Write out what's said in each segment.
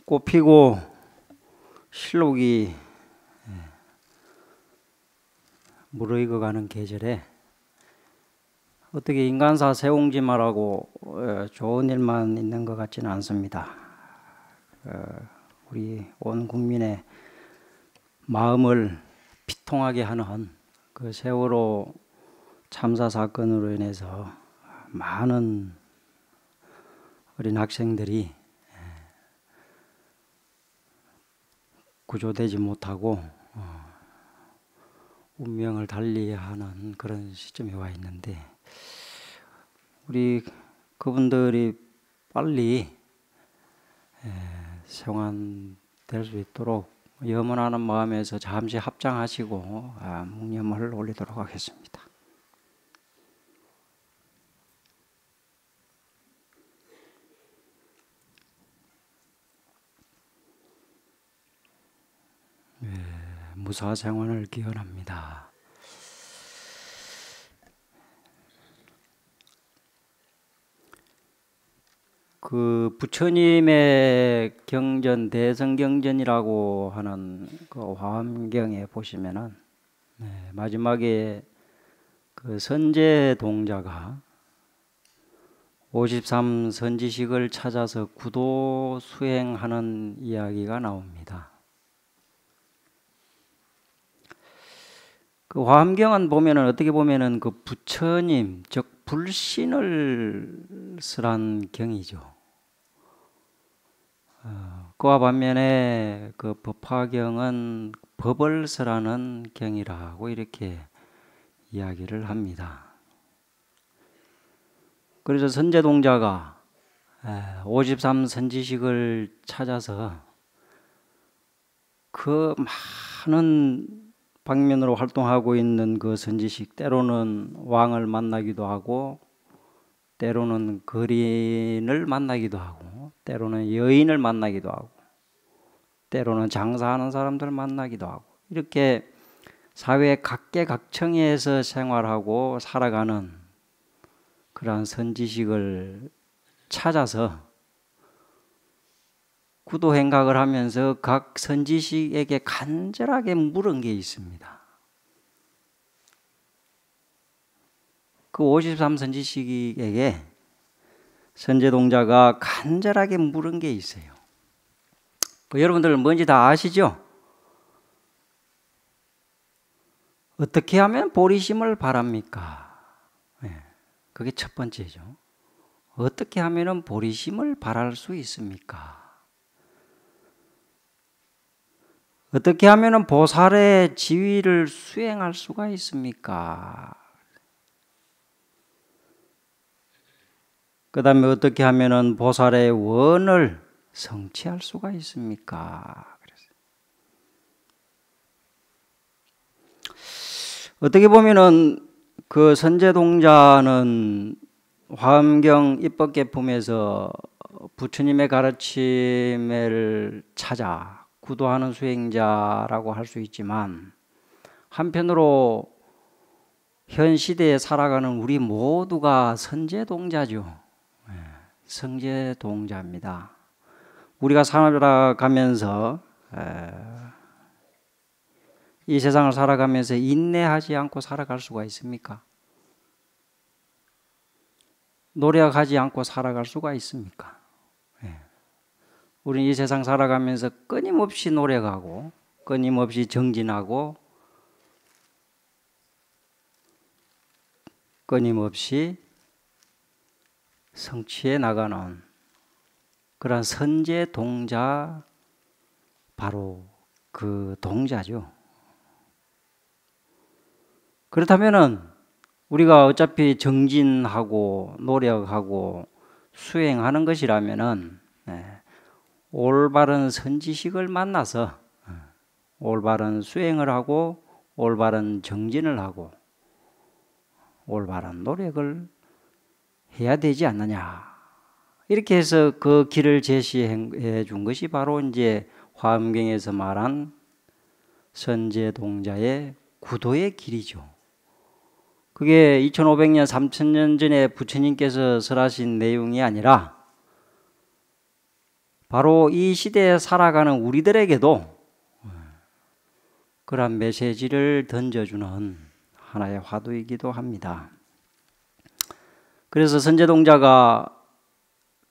꽃피고 실록이 무르익어가는 계절에 어떻게 인간사 세옹지마라고 좋은 일만 있는 것 같지는 않습니다. 우리 온 국민의 마음을 비통하게 하는 그 세월호 참사 사건으로 인해서 많은 어린 학생들이 구조되지 못하고 운명을 달리하는 그런 시점에 와 있는데, 우리 그분들이 빨리 생환될 수 있도록 염원하는 마음에서 잠시 합장하시고 묵념을 올리도록 하겠습니다. 무사 생환을 기원합니다. 그 부처님의 경전, 대성경전이라고 하는 그 화엄경에 보시면은 마지막에 그 선제동자가 53 선지식을 찾아서 구도 수행하는 이야기가 나옵니다. 그 화엄경은 보면은 어떻게 보면은 그 부처님, 즉 불신을 설한 경이죠. 그와 반면에 그 법화경은 법을 설하는 경이라고 이렇게 이야기를 합니다. 그래서 선제동자가 53 선지식을 찾아서 그 많은 방면으로 활동하고 있는 그 선지식, 때로는 왕을 만나기도 하고, 때로는 거린을 만나기도 하고, 때로는 여인을 만나기도 하고, 때로는 장사하는 사람들을 만나기도 하고, 이렇게 사회 각계각층에서 생활하고 살아가는 그러한 선지식을 찾아서 구도행각을 하면서 각 선지식에게 간절하게 물은 게 있습니다. 그 53 선지식에게 선제동자가 간절하게 물은 게 있어요. 여러분들 뭔지 다 아시죠? 어떻게 하면 보리심을 바랍니까? 그게 첫 번째죠. 어떻게 하면 보리심을 바랄 수 있습니까? 어떻게 하면 보살의 지위를 수행할 수가 있습니까? 그 다음에 어떻게 하면 보살의 원을 성취할 수가 있습니까? 어떻게 보면은 그 선제동자는 화엄경 입법계품에서 부처님의 가르침을 찾아 구도하는 수행자라고 할 수 있지만, 한편으로 현 시대에 살아가는 우리 모두가 선제동자죠. 선제동자입니다. 우리가 살아가면서 이 세상을 살아가면서 인내하지 않고 살아갈 수가 있습니까? 노력하지 않고 살아갈 수가 있습니까? 우리는 이 세상 살아가면서 끊임없이 노력하고 끊임없이 정진하고 끊임없이 성취해 나가는 그런 선제동자, 바로 그 동자죠. 그렇다면은 우리가 어차피 정진하고 노력하고 수행하는 것이라면은 올바른 선지식을 만나서 올바른 수행을 하고 올바른 정진을 하고 올바른 노력을 해야 되지 않느냐, 이렇게 해서 그 길을 제시해 준 것이 바로 이제 화엄경에서 말한 선제동자의 구도의 길이죠. 그게 2500년, 3000년 전에 부처님께서 설하신 내용이 아니라 바로 이 시대에 살아가는 우리들에게도 그런 메시지를 던져주는 하나의 화두이기도 합니다. 그래서 선제동자가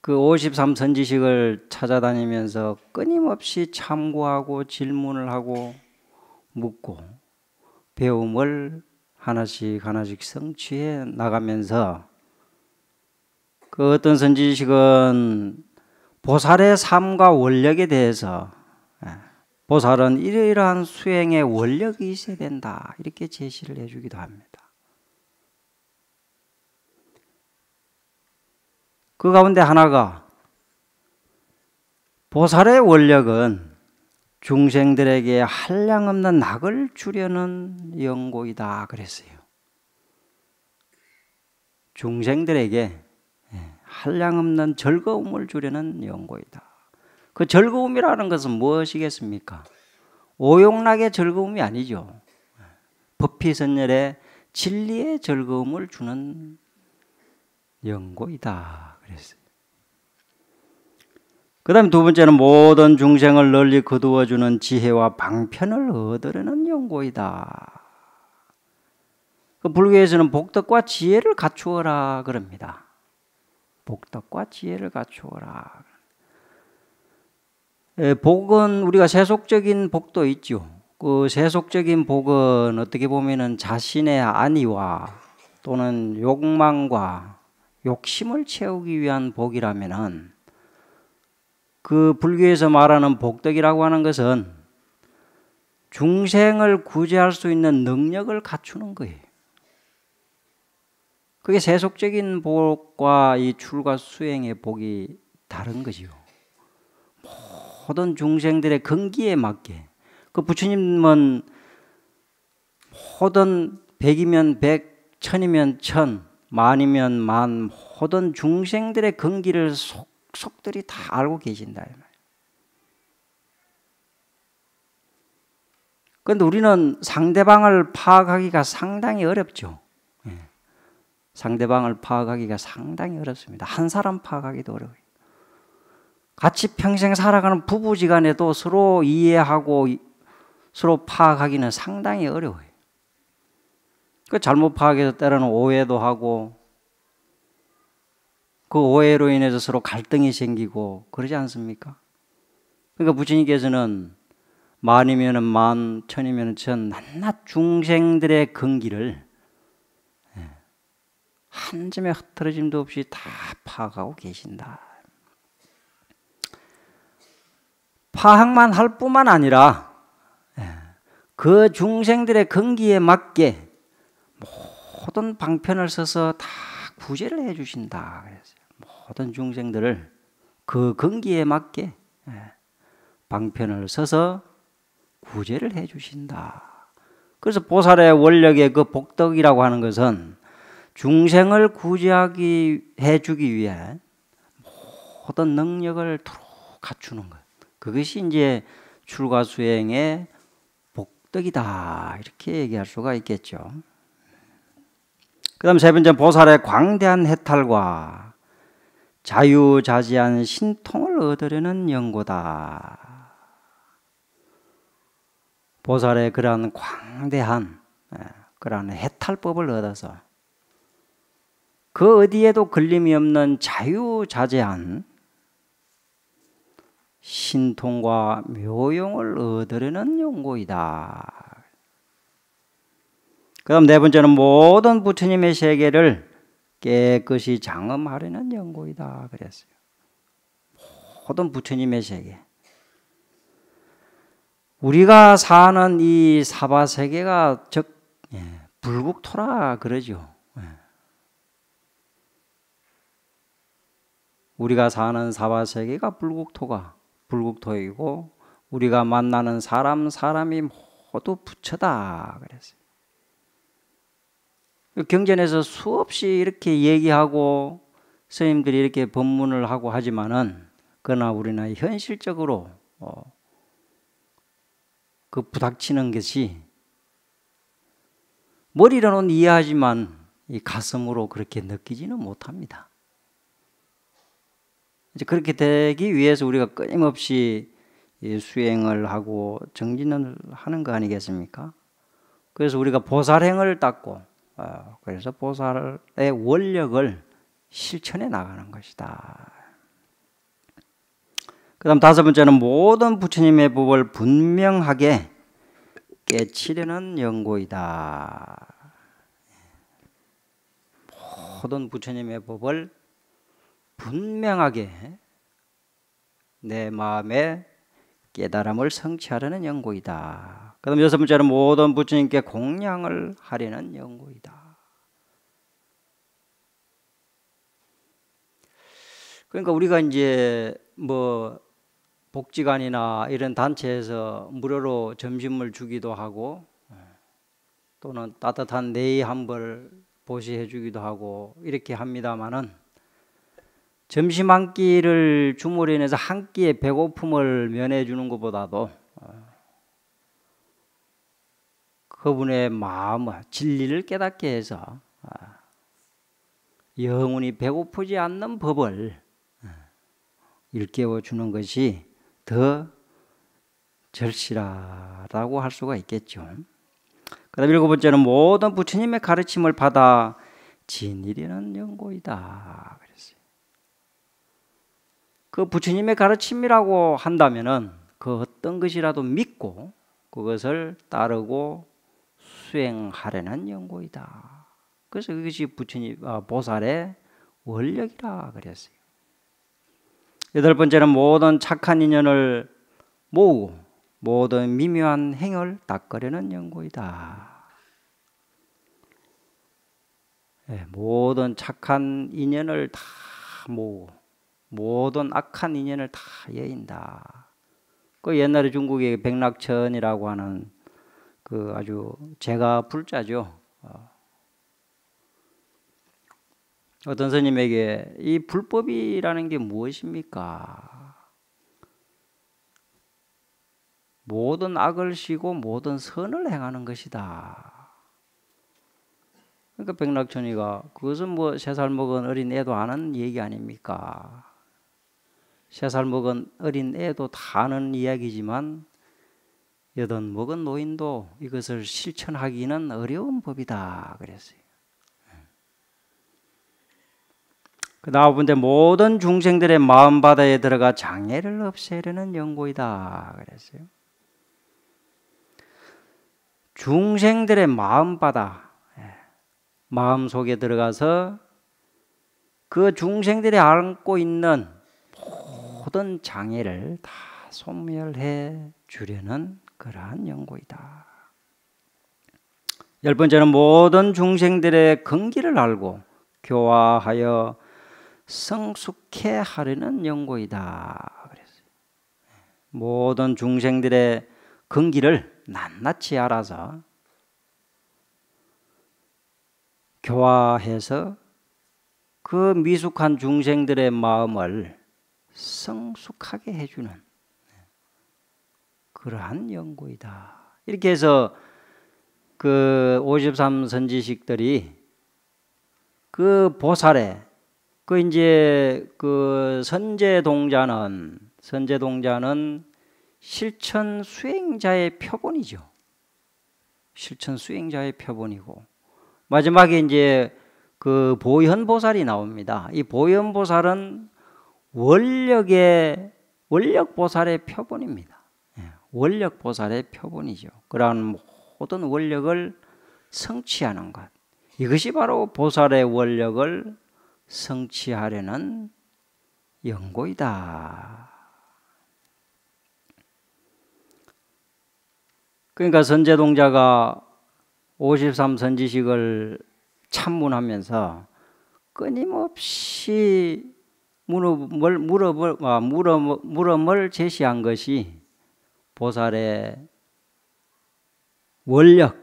그 53 선지식을 찾아다니면서 끊임없이 참고하고 질문을 하고 묻고 배움을 하나씩 하나씩 성취해 나가면서 그 어떤 선지식은 보살의 삶과 원력에 대해서 보살은 이러이러한 수행의 원력이 있어야 된다 이렇게 제시를 해주기도 합니다. 그 가운데 하나가 보살의 원력은 중생들에게 한량없는 낙을 주려는 연고이다 그랬어요. 중생들에게 한량없는 즐거움을 주려는 연고이다. 그 즐거움이라는 것은 무엇이겠습니까? 오용락의 즐거움이 아니죠. 법피선열의 진리의 즐거움을 주는 연고이다 그랬어요. 그 다음에 두 번째는 모든 중생을 널리 거두어주는 지혜와 방편을 얻으려는 연고이다. 그 불교에서는 복덕과 지혜를 갖추어라 그럽니다. 복덕과 지혜를 갖추어라. 복은 우리가 세속적인 복도 있죠. 그 세속적인 복은 어떻게 보면은 자신의 안위와 또는 욕망과 욕심을 채우기 위한 복이라면은 그 불교에서 말하는 복덕이라고 하는 것은 중생을 구제할 수 있는 능력을 갖추는 거예요. 그게 세속적인 복과 이 출가 수행의 복이 다른 거지요. 모든 중생들의 근기에 맞게 그 부처님은 모든 백이면 백, 천이면 천, 만이면 만 모든 중생들의 근기를 속속들이 다 알고 계신다. 그런데 우리는 상대방을 파악하기가 상당히 어렵죠. 상대방을 파악하기가 상당히 어렵습니다. 한 사람 파악하기도 어려워요. 같이 평생 살아가는 부부지간에도 서로 이해하고 서로 파악하기는 상당히 어려워요. 그 잘못 파악해서 때로는 오해도 하고 그 오해로 인해서 서로 갈등이 생기고 그러지 않습니까? 그러니까 부처님께서는 만이면 만, 천이면 천, 낱낱 중생들의 근기를 한 점의 흐트러짐도 없이 다 파악하고 계신다. 파악만 할 뿐만 아니라 그 중생들의 근기에 맞게 모든 방편을 써서 다 구제를 해 주신다. 모든 중생들을 그 근기에 맞게 방편을 써서 구제를 해 주신다. 그래서 보살의 원력의 그 복덕이라고 하는 것은 중생을 구제하기 해주기 위해 모든 능력을 두루 갖추는 것. 그것이 이제 출가 수행의 복덕이다 이렇게 얘기할 수가 있겠죠. 그다음 세 번째 보살의 광대한 해탈과 자유자재한 신통을 얻으려는 연고다. 보살의 그러한 광대한 그러한 해탈법을 얻어서 그 어디에도 걸림이 없는 자유자재한 신통과 묘용을 얻으려는 연고이다. 그 다음 네 번째는 모든 부처님의 세계를 깨끗이 장엄하려는 연고이다 그랬어요. 모든 부처님의 세계. 우리가 사는 이 사바세계가 즉 불국토라 그러죠. 우리가 사는 사바세계가 불국토이고 우리가 만나는 사람이 모두 부처다 그랬어요. 경전에서 수없이 이렇게 얘기하고 스님들이 이렇게 법문을 하고 하지만은 그러나 우리는 현실적으로 그 부닥치는 것이 머리로는 이해하지만 이 가슴으로 그렇게 느끼지는 못합니다. 이제 그렇게 되기 위해서 우리가 끊임없이 수행을 하고 정진을 하는 거 아니겠습니까? 그래서 우리가 보살행을 닦고 그래서 보살의 원력을 실천해 나가는 것이다. 그 다음 다섯 번째는 모든 부처님의 법을 분명하게 깨치려는 연고이다. 모든 부처님의 법을 분명하게 내 마음에 깨달음을 성취하려는 연고이다. 그 다음 여섯 번째는 모든 부처님께 공양을 하려는 연고이다. 그러니까 우리가 이제 뭐 복지관이나 이런 단체에서 무료로 점심을 주기도 하고 또는 따뜻한 네이 한 벌 보시해 주기도 하고 이렇게 합니다마는 점심 한 끼를 줌으로 인해서 한 끼의 배고픔을 면해 주는 것보다도 그분의 마음, 진리를 깨닫게 해서 영원히 배고프지 않는 법을 일깨워 주는 것이 더 절실하다고 할 수가 있겠죠. 그 다음 일곱 번째는 모든 부처님의 가르침을 받아 지니려는 연고이다. 그랬어요. 그 부처님의 가르침이라고 한다면은 그 어떤 것이라도 믿고 그것을 따르고 수행하려는 연고이다. 그래서 그것이 부처님 보살의 원력이라 그랬어요. 여덟 번째는 모든 착한 인연을 모으고 모든 미묘한 행을 닦으려는 연고이다. 모든 착한 인연을 다 모으고 모든 악한 인연을 다 여인다. 그 옛날에 중국의 백낙천이라고 하는 그 아주 제가 불자죠. 어떤 스님에게 이 불법이라는 게 무엇입니까? 모든 악을 쉬고 모든 선을 행하는 것이다. 그러니까 백낙천이가 그것은 뭐 3살 먹은 어린 애도 아는 얘기 아닙니까? 3살 먹은 어린 애도 다 아는 이야기지만 8 먹은 노인도 이것을 실천하기는 어려운 법이다 그랬어요. 그 다음 번째 모든 중생들의 마음바다에 들어가 장애를 없애려는 연고이다 그랬어요. 중생들의 마음바다, 마음 속에 들어가서 그 중생들이 안고 있는 모든 장애를 다 소멸해 주려는 그러한 연고이다. 10번째는 모든 중생들의 근기를 알고 교화하여 성숙해 하려는 연고이다 그랬어요. 모든 중생들의 근기를 낱낱이 알아서 교화해서 그 미숙한 중생들의 마음을 성숙하게 해주는 그러한 연고이다. 이렇게 해서 그 53선지식들이 그 보살의 그 이제 그 선제동자는 실천 수행자의 표본이죠. 실천 수행자의 표본이고 마지막에 이제 그 보현보살이 나옵니다. 이 보현보살은 원력보살의 표본입니다. 원력보살의 표본이죠. 그러한 모든 원력을 성취하는 것. 이것이 바로 보살의 원력을 성취하려는 연고이다. 그러니까 선제동자가 53선지식을 참문하면서 끊임없이 물음을 제시한 것이 보살의 원력,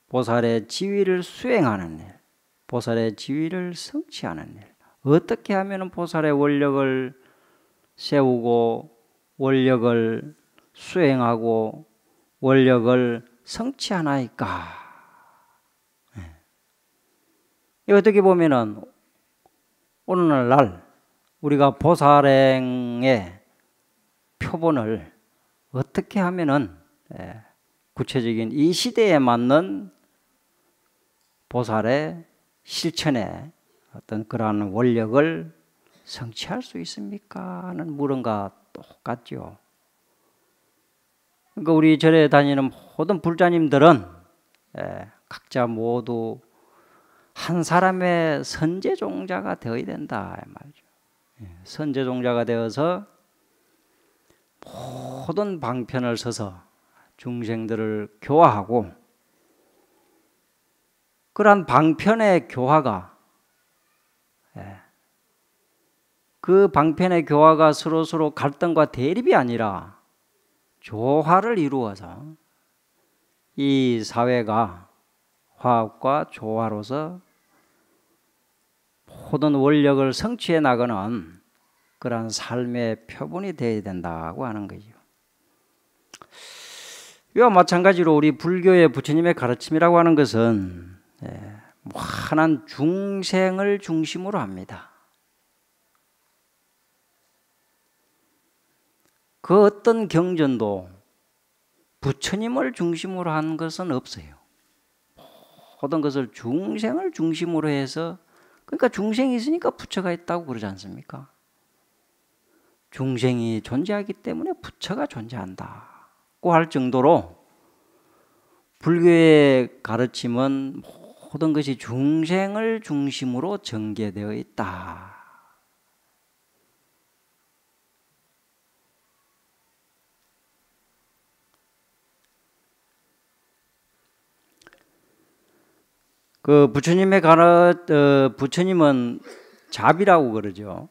보살의 지위를 수행하는 일, 보살의 지위를 성취하는 일. 어떻게 하면 보살의 원력을 세우고 원력을 수행하고 원력을 성취하나이까? 어떻게 보면은 오늘날 우리가 보살행의 표본을 어떻게 하면은 구체적인 이 시대에 맞는 보살의 실천에 어떤 그러한 원력을 성취할 수 있습니까? 하는 물음과 똑같죠. 그러니까 우리 절에 다니는 모든 불자님들은 각자 모두 한 사람의 선제종자가 되어야 된다 말이죠. 선제종자가 되어서 모든 방편을 서서 중생들을 교화하고, 그러한 방편의 교화가 그 방편의 교화가 서로 갈등과 대립이 아니라 조화를 이루어서 이 사회가 화합과 조화로서 모든 원력을 성취해 나가는 그러한 삶의 표본이 되어야 된다고 하는 거죠. 이와 마찬가지로 우리 불교의 부처님의 가르침이라고 하는 것은 무한한 중생을 중심으로 합니다. 그 어떤 경전도 부처님을 중심으로 한 것은 없어요. 모든 것을 중생을 중심으로 해서, 그러니까 중생이 있으니까 부처가 있다고 그러지 않습니까? 중생이 존재하기 때문에 부처가 존재한다고 할 정도로 불교의 가르침은 모든 것이 중생을 중심으로 전개되어 있다. 그 부처님은 자비라고 그러죠.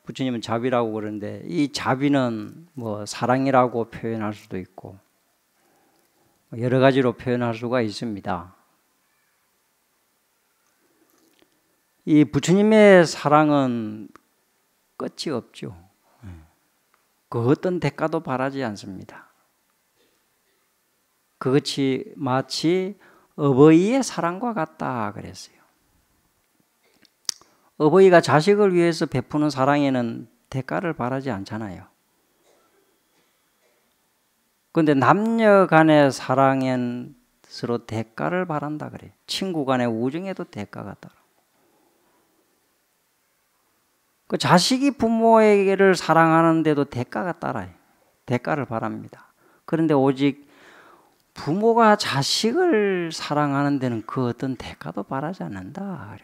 부처님은 자비라고 그러는데, 이 자비는 뭐 사랑이라고 표현할 수도 있고 여러 가지로 표현할 수가 있습니다. 이 부처님의 사랑은 끝이 없죠. 그 어떤 대가도 바라지 않습니다. 그것이 마치 어버이의 사랑과 같다 그랬어요. 어버이가 자식을 위해서 베푸는 사랑에는 대가를 바라지 않잖아요. 그런데 남녀 간의 사랑엔 서로 대가를 바란다 그래요. 친구 간의 우정에도 대가가 따라. 그 자식이 부모에게를 사랑하는데도 대가가 따라요. 대가를 바랍니다. 그런데 오직 부모가 자식을 사랑하는 데는 그 어떤 대가도 바라지 않는다.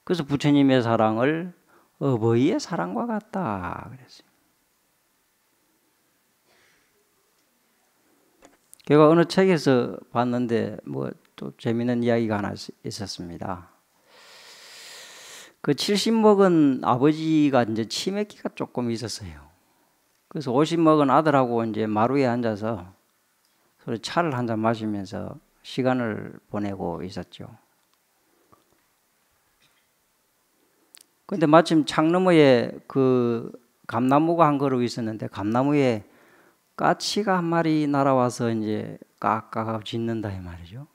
그래서 부처님의 사랑을 어버이의 사랑과 같다 그랬어요. 제가 어느 책에서 봤는데 뭐 또 재미있는 이야기가 하나 있었습니다. 그 70 먹은 아버지가 이제 치매기가 조금 있었어요. 그래서 50 먹은 아들하고 이제 마루에 앉아서 서로 차를 한잔 마시면서 시간을 보내고 있었죠. 근데 마침 창너머에 그 감나무가 한 그루 있었는데, 감나무에 까치가 한 마리 날아와서 이제 깍깍하고 짖는다 이 말이죠.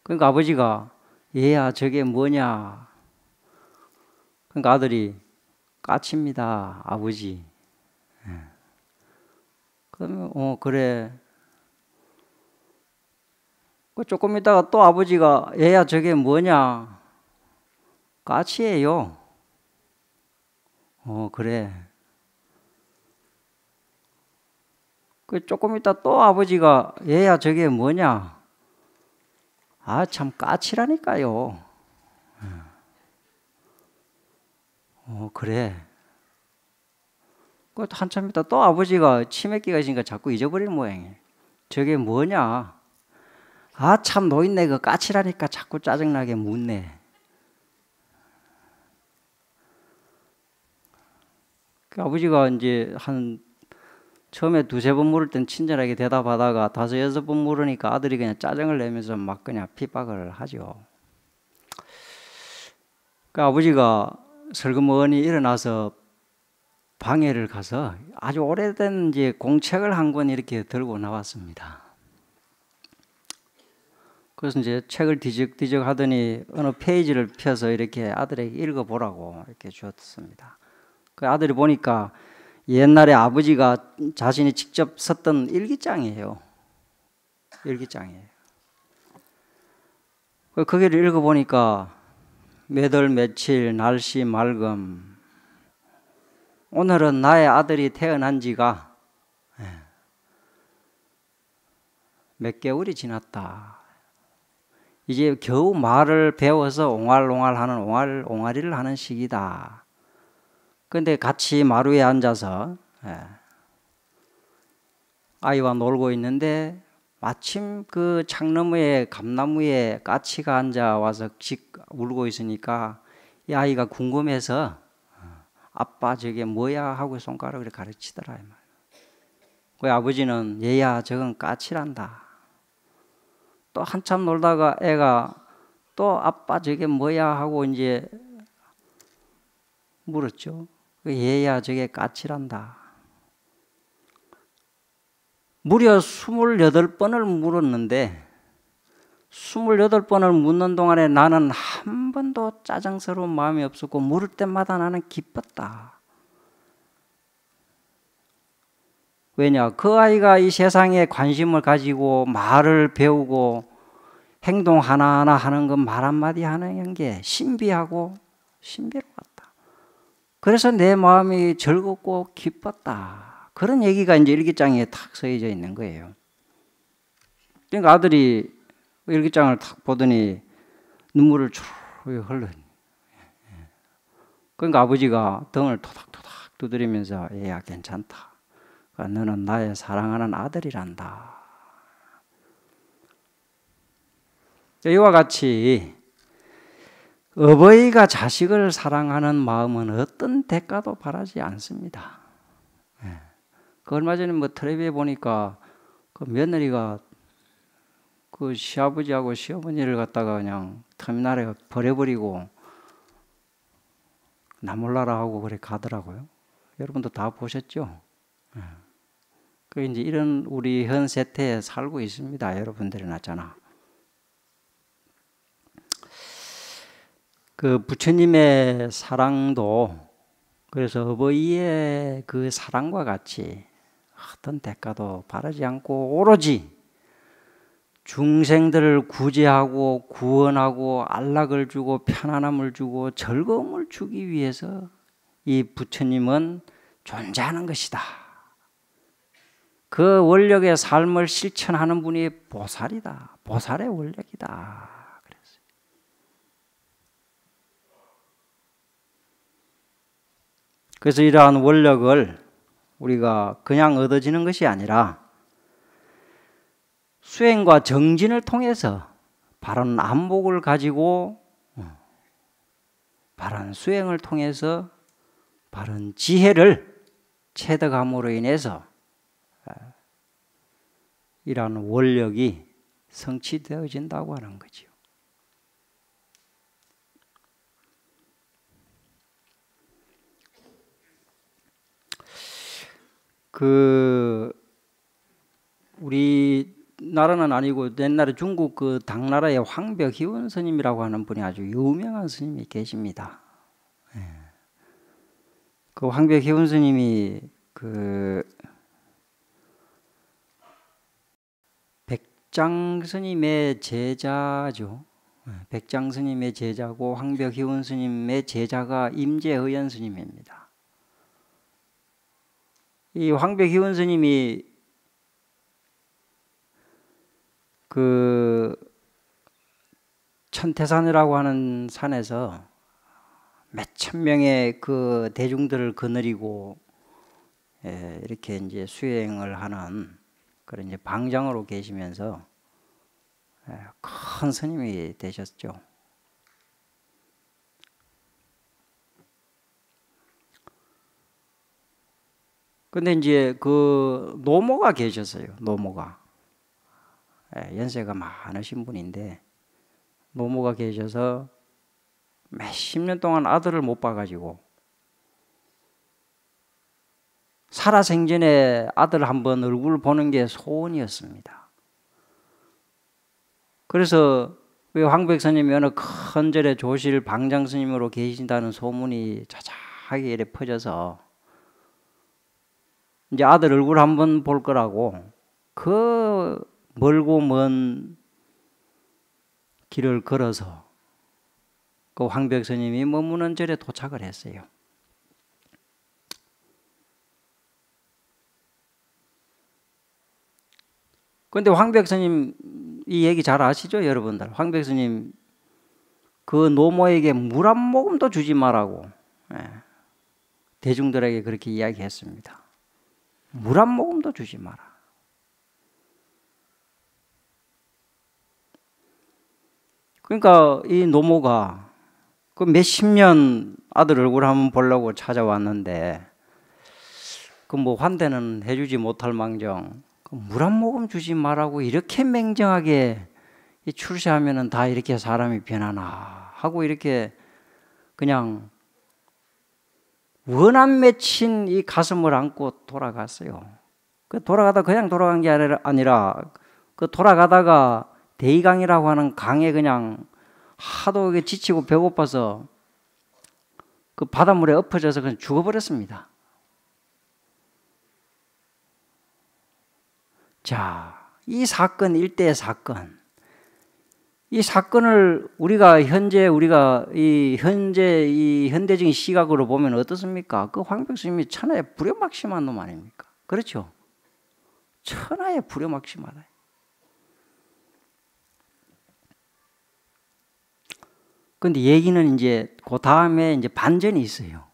그러니까 아버지가 얘야 저게 뭐냐. 그러니까 아들이 까치입니다 아버지. 그러면 그래. 조금 있다가 또 아버지가 얘야 저게 뭐냐. 까치예요. 그래. 조금 있다 또 아버지가 얘야 저게 뭐냐. 아 참 까치라니까요. 그래. 한참 있다 또 아버지가 치매기가 있으니까 자꾸 잊어버리는 모양이에요. 저게 뭐냐. 아 참 노인네 그 까치라니까 자꾸 짜증나게 묻네. 그 아버지가 이제 처음에 2-3번 물을 땐 친절하게 대답하다가 5-6번 물으니까 아들이 그냥 짜증을 내면서 막 그냥 핍박을 하죠. 그 아버지가 설그머니 일어나서 방에를 가서 아주 오래된 이제 공책을 한 권 이렇게 들고 나왔습니다. 그래서 이제 책을 뒤적뒤적 하더니 어느 페이지를 펴서 이렇게 아들에게 읽어보라고 이렇게 주었습니다. 그 아들이 보니까 옛날에 아버지가 자신이 직접 썼던 일기장이에요. 일기장이에요. 거기를 읽어보니까 몇 월 며칠 날씨 맑음, 오늘은 나의 아들이 태어난 지가 몇 개월이 지났다. 이제 겨우 말을 배워서 옹알옹알하는 옹알이를 하는 시기다. 그런데 같이 마루에 앉아서 아이와 놀고 있는데 마침 그 창너머에 감나무에 까치가 앉아와서 울고 있으니까 이 아이가 궁금해서 아빠 저게 뭐야 하고 손가락으로 가르치더라. 그 아버지는 얘야 저건 까치란다. 또 한참 놀다가 애가 또 아빠 저게 뭐야 하고 이제 물었죠. 얘야 저게 까치란다. 무려 28번을 물었는데 28번을 묻는 동안에 나는 한 번도 짜증스러운 마음이 없었고 물을 때마다 나는 기뻤다. 왜냐? 그 아이가 이 세상에 관심을 가지고 말을 배우고 행동 하나하나 하는 것 말 한마디 하는 게 신비하고 신비로웠다. 그래서 내 마음이 즐겁고 기뻤다. 그런 얘기가 이제 일기장에 탁 써져 있는 거예요. 그러니까 아들이 일기장을 탁 보더니 눈물을 쭉 흘러니. 그러니까 아버지가 등을 토닥토닥 두드리면서 얘야 괜찮다. 너는 나의 사랑하는 아들이란다. 이와 같이 어버이가 자식을 사랑하는 마음은 어떤 대가도 바라지 않습니다. 그 얼마 전에 텔레비에 보니까 그 며느리가 그 시아버지하고 시어머니를 갖다가 그냥 터미널에 버려버리고 나 몰라라 하고 그래 가더라고요. 여러분도 다 보셨죠? 그 이제 이런 우리 현 세태에 살고 있습니다. 여러분들이 나잖아. 그 부처님의 사랑도 그래서 어버이의 그 사랑과 같이 어떤 대가도 바라지 않고 오로지 중생들을 구제하고 구원하고 안락을 주고 편안함을 주고 즐거움을 주기 위해서 이 부처님은 존재하는 것이다. 그 원력의 삶을 실천하는 분이 보살이다. 보살의 원력이다. 그랬어요. 그래서 이러한 원력을 우리가 그냥 얻어지는 것이 아니라 수행과 정진을 통해서 바른 안목을 가지고 바른 수행을 통해서 바른 지혜를 체득함으로 인해서 이러한 원력이 성취되어진다고 하는 거죠. 우리나라는 아니고 옛날에 중국 그 당나라의 황벽희원 스님이라고 하는 분이 아주 유명한 스님이 계십니다. 그 황벽희원 스님이 그 백장 스님의 제자죠. 백장 스님의 제자고 황벽희원 스님의 제자가 임재의연 스님입니다. 이 황벽희원 스님이 그 천태산이라고 하는 산에서 몇천 명의 그 대중들을 거느리고 이렇게 이제 수행을 하는 그런 이제 방장으로 계시면서 큰 스님이 되셨죠. 근데 이제 그 노모가 계셨어요. 노모가 연세가 많으신 분인데 노모가 계셔서 몇십 년 동안 아들을 못 봐가지고 살아생전에 아들 한번 얼굴 보는 게 소원이었습니다. 그래서 왜 황백스님이 어느 큰 절에 조실 방장스님으로 계신다는 소문이 자자하게 이래 퍼져서 이제 아들 얼굴 한번 볼 거라고 그 멀고 먼 길을 걸어서 그 황백스님이 머무는 절에 도착을 했어요. 그런데 황백스님 이 얘기 잘 아시죠, 여러분들? 황백스님 그 노모에게 물 한 모금도 주지 말라고 대중들에게 그렇게 이야기했습니다. 물 한 모금도 주지 마라. 그러니까 이 노모가 그 몇십 년 아들 얼굴 한번 보려고 찾아왔는데 그 뭐 환대는 해주지 못할 망정 물 한 모금 주지 말라고 이렇게 맹정하게 출세하면은 다 이렇게 사람이 변하나 하고 이렇게 그냥 원한 맺힌 이 가슴을 안고 돌아갔어요. 그 돌아가다 그냥 돌아간 게 아니라 그 돌아가다가 대이강이라고 하는 강에 그냥 하도 지치고 배고파서 그 바닷물에 엎어져서 그냥 죽어버렸습니다. 자, 이 사건, 일대의 사건, 이 사건을 우리가 이 현대적인 시각으로 보면 어떻습니까? 그 황백스님이 천하의 불효막심한 놈 아닙니까? 그렇죠? 천하의 불효막심하다. 근데 얘기는 이제 그 다음에 이제 반전이 있어요.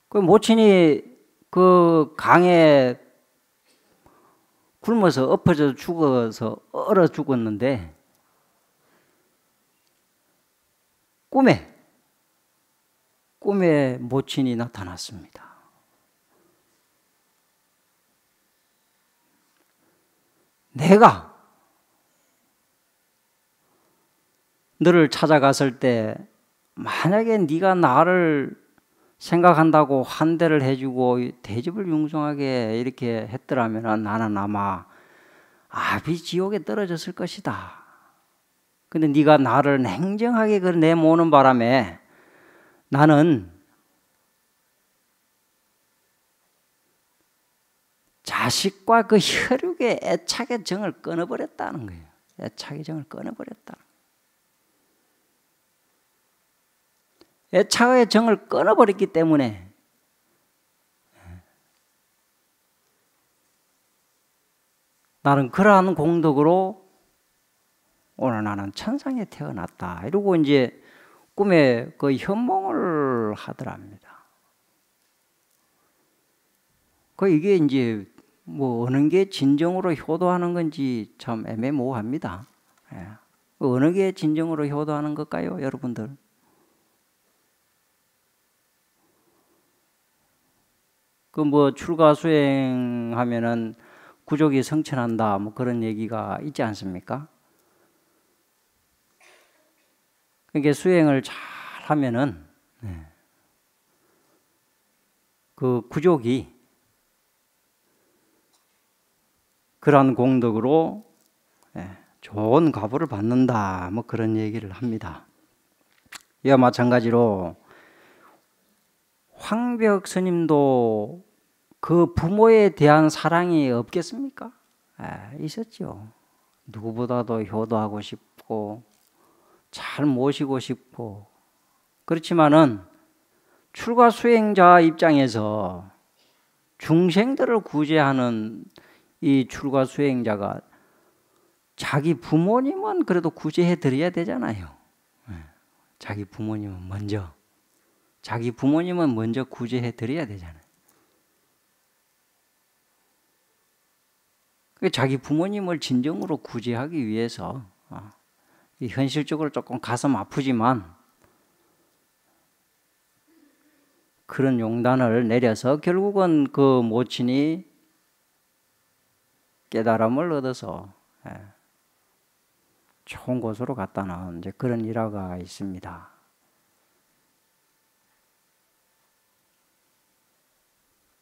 그 모친이 그 강에 굶어서 엎어져 죽어서 얼어 죽었는데 꿈에 모친이 나타났습니다. 내가 너를 찾아갔을 때 만약에 네가 나를 생각한다고 환대를 해주고 대접을 융성하게 이렇게 했더라면 나는 아마 아비지옥에 떨어졌을 것이다. 근데 네가 나를 냉정하게 내모는 바람에 나는 자식과 그 혈육의 애착의 정을 끊어버렸다는 거예요. 애착의 정을 끊어버렸다. 애착의 정을 끊어버렸기 때문에 나는 그러한 공덕으로 오늘 나는 천상에 태어났다. 이러고 이제 꿈에 그 현몽을 하더랍니다. 그 이게 이제 뭐 어느 게 진정으로 효도하는 건지 참 애매모호합니다. 어느 게 진정으로 효도하는 걸까요, 여러분들? 그 뭐 출가 수행하면은 구족이 성천한다 뭐 그런 얘기가 있지 않습니까? 그러니까 수행을 잘 하면은 그 구족이 그러한 공덕으로 좋은 과보를 받는다 뭐 그런 얘기를 합니다. 이와 마찬가지로 황벽 스님도 그 부모에 대한 사랑이 없겠습니까? 있었죠. 누구보다도 효도하고 싶고 잘 모시고 싶고 그렇지만은 출가 수행자 입장에서 중생들을 구제하는 이 출가 수행자가 자기 부모님은 그래도 구제해 드려야 되잖아요. 자기 부모님은 먼저 구제해 드려야 되잖아요. 자기 부모님을 진정으로 구제하기 위해서 현실적으로 조금 가슴 아프지만 그런 용단을 내려서 결국은 그 모친이 깨달음을 얻어서 좋은 곳으로 갔다는 이제 그런 일화가 있습니다.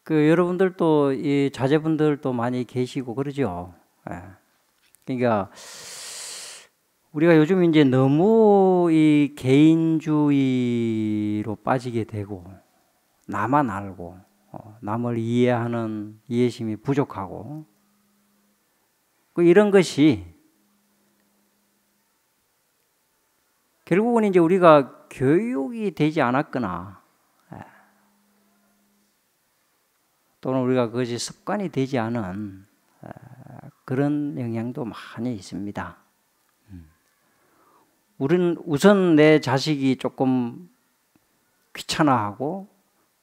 그 여러분들도 이 자제분들도 많이 계시고 그러죠. 예. 그러니까 우리가 요즘 이제 너무 이 개인주의로 빠지게 되고 나만 알고 남을 이해하는 이해심이 부족하고 이런 것이 결국은 이제 우리가 교육이 되지 않았거나 또는 우리가 그것이 습관이 되지 않은 그런 영향도 많이 있습니다. 우리는 우선 내 자식이 조금 귀찮아하고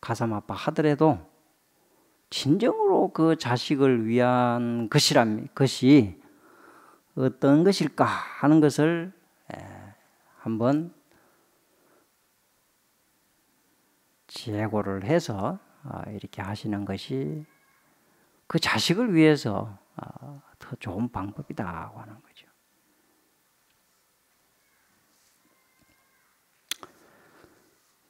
가슴 아파하더라도 진정으로 그 자식을 위한 것이 어떤 것일까 하는 것을 한번 재고를 해서 이렇게 하시는 것이 그 자식을 위해서 더 좋은 방법이라고 하는 거죠.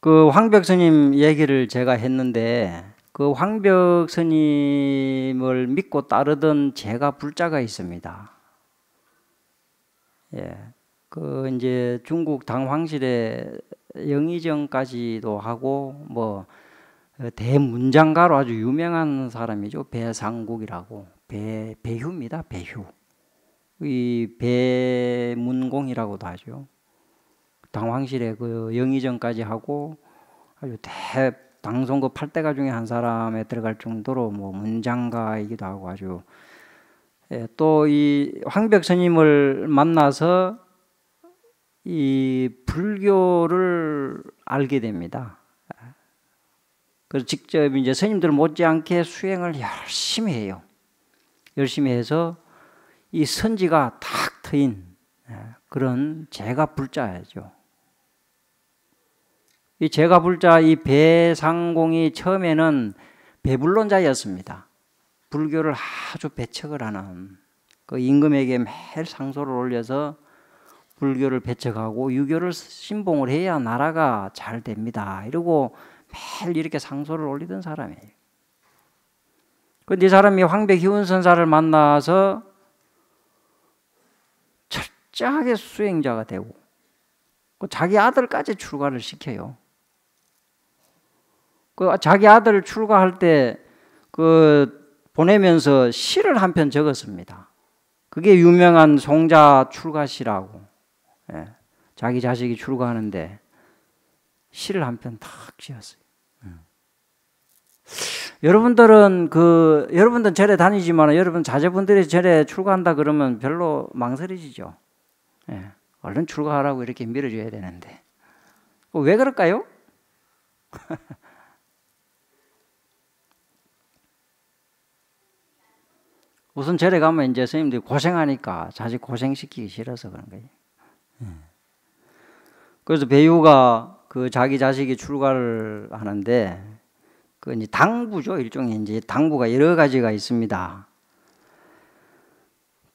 그 황벽 스님 얘기를 제가 했는데 그 황벽 스님을 믿고 따르던 제가 불자가 있습니다. 예. 그 이제 중국 당황실에 영의정까지도 하고 뭐 대문장가로 아주 유명한 사람이죠. 배상국이라고 배휴입니다. 배휴. 이 배문공이라고도 하죠. 당황실에 그 영의정까지 하고 아주 방송국 8대가 중에 한 사람에 들어갈 정도로 뭐 문장가이기도 하고 아주 또 이 황벽 스님을 만나서 이 불교를 알게 됩니다. 그래서 직접 이제 스님들 못지않게 수행을 열심히 해요. 열심히 해서 이 선지가 탁 트인 그런 제가 불자죠. 이 제가 불자 이 배상공이 처음에는 배불론자였습니다. 불교를 아주 배척을 하는 그 임금에게 매일 상소를 올려서 불교를 배척하고 유교를 신봉을 해야 나라가 잘 됩니다. 이러고 매일 이렇게 상소를 올리던 사람이에요. 그런데 이 사람이 황백희운 선사를 만나서 철저하게 수행자가 되고 자기 아들까지 출가를 시켜요. 그 자기 아들 출가할 때 그 보내면서 시를 한 편 적었습니다. 그게 유명한 송자 출가시라고. 예. 자기 자식이 출가하는데 시를 한 편 탁 지었어요. 여러분들은 여러분들은 절에 다니지만 여러분 자제분들이 절에 출가한다 그러면 별로 망설이시죠. 예. 얼른 출가하라고 이렇게 밀어줘야 되는데 왜 그럴까요? 우선 절에 가면 이제 스님들이 고생하니까 자식 고생시키기 싫어서 그런 거예요. 그래서 배우가 그 자기 자식이 출가를 하는데 그 이제 당부죠. 일종의 이제 당부가 여러 가지가 있습니다.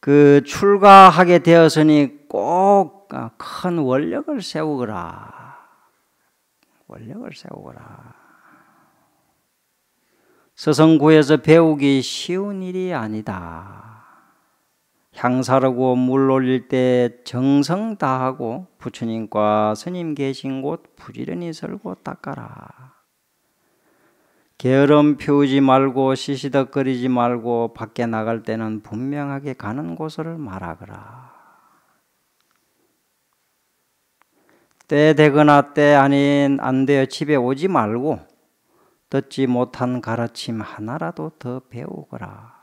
그 출가하게 되었으니 꼭 큰 원력을 세우거라. 원력을 세우거라. 서성구에서 배우기 쉬운 일이 아니다. 향사르고 물 올릴 때 정성 다하고 부처님과 스님 계신 곳 부지런히 설고 닦아라. 게으름 피우지 말고 시시덕거리지 말고 밖에 나갈 때는 분명하게 가는 곳을 말하거라. 때 되거나 때 아닌 안 되어 집에 오지 말고 듣지 못한 가르침 하나라도 더 배우거라.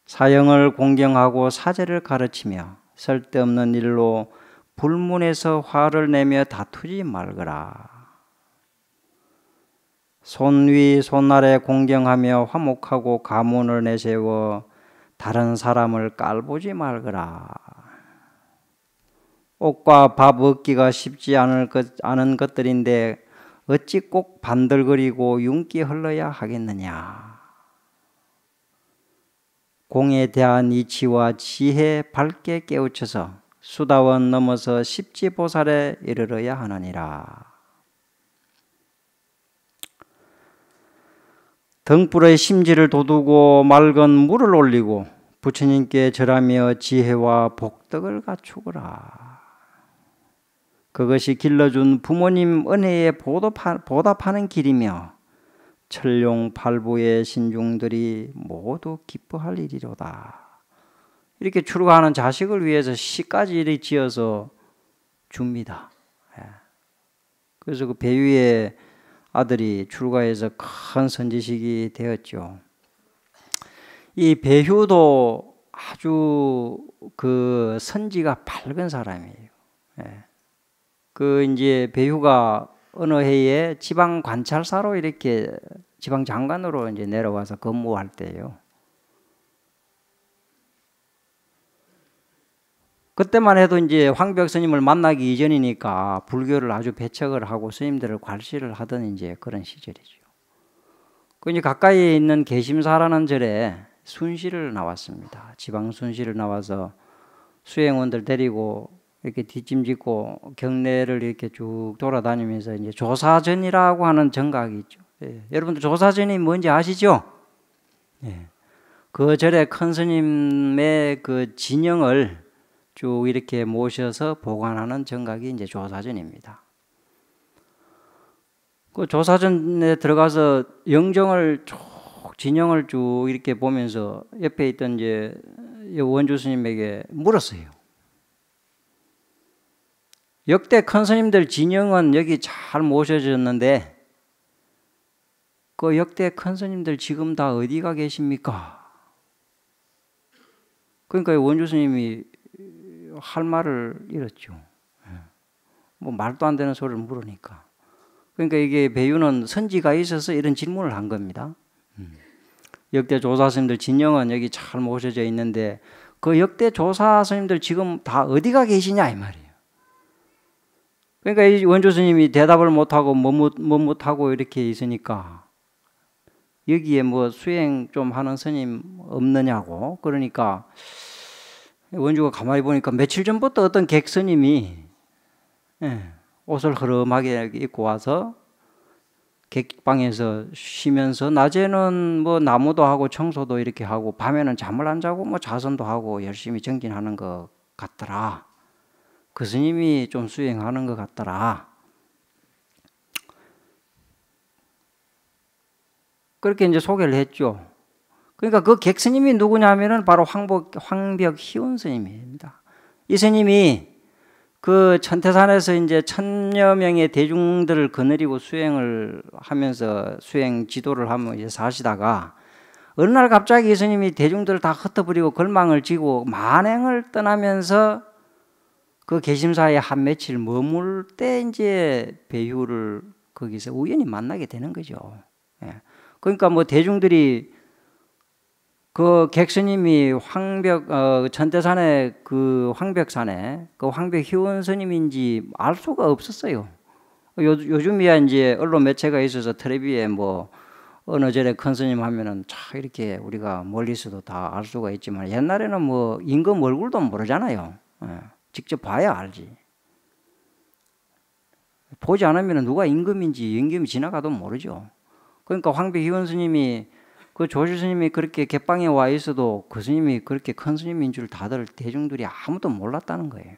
사형을 공경하고 사제를 가르치며 쓸데없는 일로 불문에서 화를 내며 다투지 말거라. 손위 손아래 공경하며 화목하고 가문을 내세워 다른 사람을 깔보지 말거라. 옷과 밥 얻기가 쉽지 않은 것들인데 어찌 꼭 반들거리고 윤기 흘러야 하겠느냐. 공에 대한 이치와 지혜 밝게 깨우쳐서 수다원 넘어서 십지보살에 이르러야 하느니라. 등불의 심지를 돋우고 맑은 물을 올리고 부처님께 절하며 지혜와 복덕을 갖추거라. 그것이 길러준 부모님 은혜에 보답하는 길이며 천룡팔부의 신중들이 모두 기뻐할 일이로다. 이렇게 출가하는 자식을 위해서 시까지 지어서 줍니다. 그래서 그 배유의 아들이 출가해서 큰 선지식이 되었죠. 이 배유도 아주 그 선지가 밝은 사람이에요. 그 이제 배유가 어느 해에 지방 관찰사로 이렇게 지방 장관으로 이제 내려와서 근무할 때예요. 그때만 해도 이제 황벽 스님을 만나기 이전이니까 불교를 아주 배척을 하고 스님들을 괄시를 하던 이제 그런 시절이죠. 그 이제 가까이에 있는 개심사라는 절에 순시를 나왔습니다. 지방 순시를 나와서 수행원들 데리고 이렇게 뒷짐짓고 경내를 이렇게 쭉 돌아다니면서 이제 조사전이라고 하는 정각이 있죠. 여러분들 조사전이 뭔지 아시죠? 그 절에 큰 스님의 그 진영을 쭉 이렇게 모셔서 보관하는 정각이 이제 조사전입니다. 그 조사전에 들어가서 영정을 쭉 진영을 쭉 이렇게 보면서 옆에 있던 이제 원주 스님에게 물었어요. 역대 큰 스님들 진영은 여기 잘 모셔졌는데 그 역대 큰 스님들 지금 다 어디가 계십니까? 그러니까 원주 스님이 할 말을 잃었죠. 뭐 말도 안 되는 소리를 물으니까. 그러니까 이게 배유는 선지가 있어서 이런 질문을 한 겁니다. 역대 조사 스님들 진영은 여기 잘 모셔져 있는데 그 역대 조사 스님들 지금 다 어디가 계시냐 이 말이에요. 그러니까 이 원주 스님이 대답을 못하고 못하고 이렇게 있으니까 여기에 뭐 수행 좀 하는 스님 없느냐고. 그러니까 원주가 가만히 보니까 며칠 전부터 어떤 객스님이 옷을 흐름하게 입고 와서 객방에서 쉬면서 낮에는 뭐 나무도 하고 청소도 이렇게 하고 밤에는 잠을 안 자고 뭐 자선도 하고 열심히 정진하는 것 같더라. 그 스님이 좀 수행하는 것 같더라. 그렇게 이제 소개를 했죠. 그러니까 그 객스님이 누구냐면은 바로 황벽 희원 스님입니다. 이 스님이 그 천태산에서 이제 1000여 명의 대중들을 거느리고 수행을 하면서 수행 지도를 하며 이제 사시다가 어느 날 갑자기 이 스님이 대중들을 다 흩어버리고 걸망을 지고 만행을 떠나면서 그 개심사에 한 며칠 머물 때 이제 배유를 거기서 우연히 만나게 되는 거죠. 그러니까 뭐 대중들이 그 객스님이 천태산의 그 황벽산에 그 황벽 희원 스님인지 알 수가 없었어요. 요즘이야 이제 언론 매체가 있어서 텔레비에 뭐 어느 절에 큰 스님 하면은 참 이렇게 우리가 멀리서도 다 알 수가 있지만 옛날에는 뭐 임금 얼굴도 모르잖아요. 직접 봐야 알지. 보지 않으면 누가 임금인지 임금이 지나가도 모르죠. 그러니까 황벽 희원 스님이 그 조실 스님이 그렇게 객방에 와 있어도 그 스님이 그렇게 큰 스님인 줄 다들 대중들이 아무도 몰랐다는 거예요.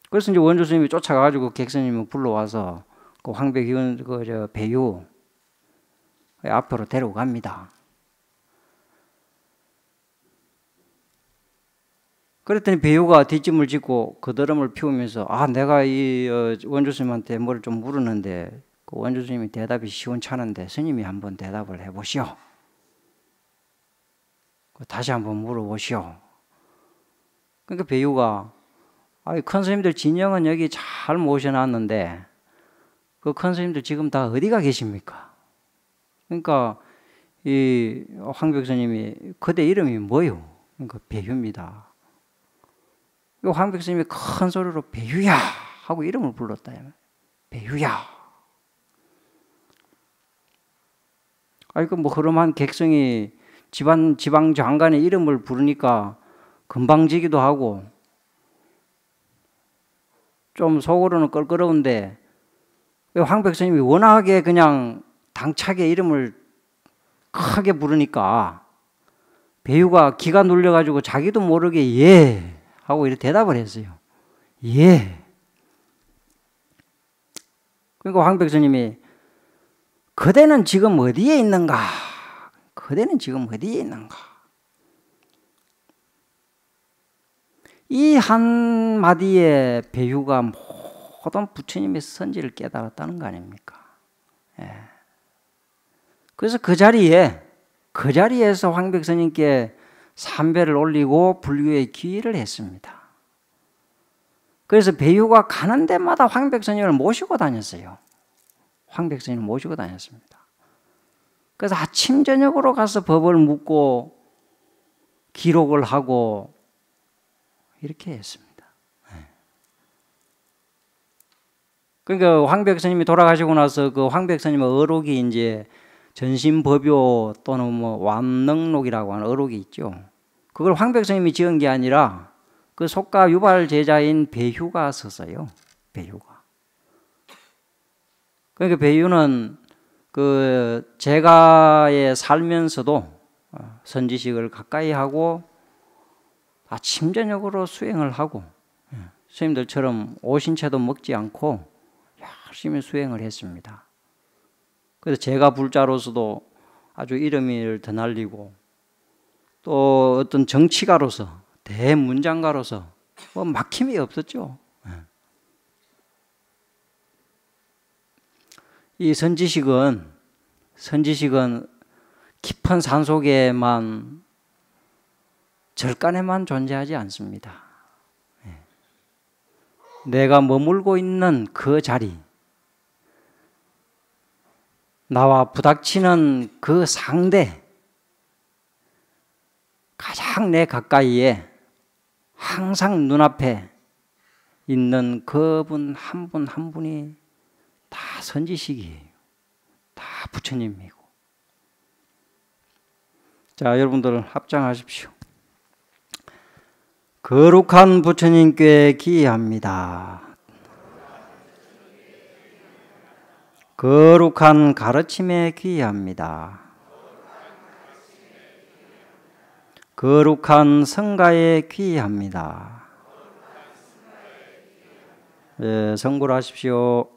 그래서 이제 원주 스님이 쫓아가가지고 객 스님을 불러와서 그 황벽 희원 그 배유 앞으로 데리고 갑니다. 그랬더니 배유가 뒷짐을 짓고 거드름을 피우면서 내가 이 원주 스님한테 뭐를 좀 물었는데 그 원주 스님이 대답이 시원찮은데 스님이 한번 대답을 해보시오. 다시 한번 물어보시오. 그러니까 배유가 큰 스님들 진영은 여기 잘 모셔놨는데 그 큰 스님들 지금 다 어디가 계십니까? 그러니까 이 황벽 스님이 그대 이름이 뭐요? 그러니까 배유입니다. 황벽 스님이 큰 소리로 배유야 하고 이름을 불렀다. 배유야. 그 뭐 흐름한 객성이 지방 장관의 이름을 부르니까 금방지기도 하고 좀 속으로는 껄끄러운데 황벽 스님이 워낙에 그냥 당차게 이름을 크게 부르니까 배유가 기가 눌려가지고 자기도 모르게 예 하고 이렇게 대답을 했어요. 예. 그러니까 황백스님이 그대는 지금 어디에 있는가? 그대는 지금 어디에 있는가? 이 한마디에 배유가 모든 부처님의 선지를 깨달았다는 거 아닙니까? 예. 그래서 그 자리에서 황백스님께 삼배를 올리고 불교의 기회를 했습니다. 그래서 배유가 가는 데마다 황백스님을 모시고 다녔어요. 황백스님을 모시고 다녔습니다. 그래서 아침 저녁으로 가서 법을 묻고 기록을 하고 이렇게 했습니다. 그러니까 황백스님이 돌아가시고 나서 그 황백스님의 어록이 이제 전신법요 또는 뭐 완능록이라고 하는 어록이 있죠. 그걸 황백스님이 지은 게 아니라 그 속가 유발 제자인 배유가 썼어요. 배유가. 그러니까 배유는 그 제가에 살면서도 선지식을 가까이 하고 아침 저녁으로 수행을 하고 스님들처럼 오신채도 먹지 않고 열심히 수행을 했습니다. 그래서 제가 불자로서도 아주 이름을 드날리고 또 어떤 정치가로서 대문장가로서 뭐 막힘이 없었죠. 이 선지식은 깊은 산속에만 절간에만 존재하지 않습니다. 내가 머물고 있는 그 자리, 나와 부닥치는 그 상대, 가장 내 가까이에 항상 눈앞에 있는 그분 한 분 한 분이 다 선지식이에요. 다 부처님이고. 자, 여러분들 합장하십시오. 거룩한 부처님께 기합니다. 거룩한 가르침에 기합니다. 거룩한 성가에 기합니다. 예, 성불하십시오.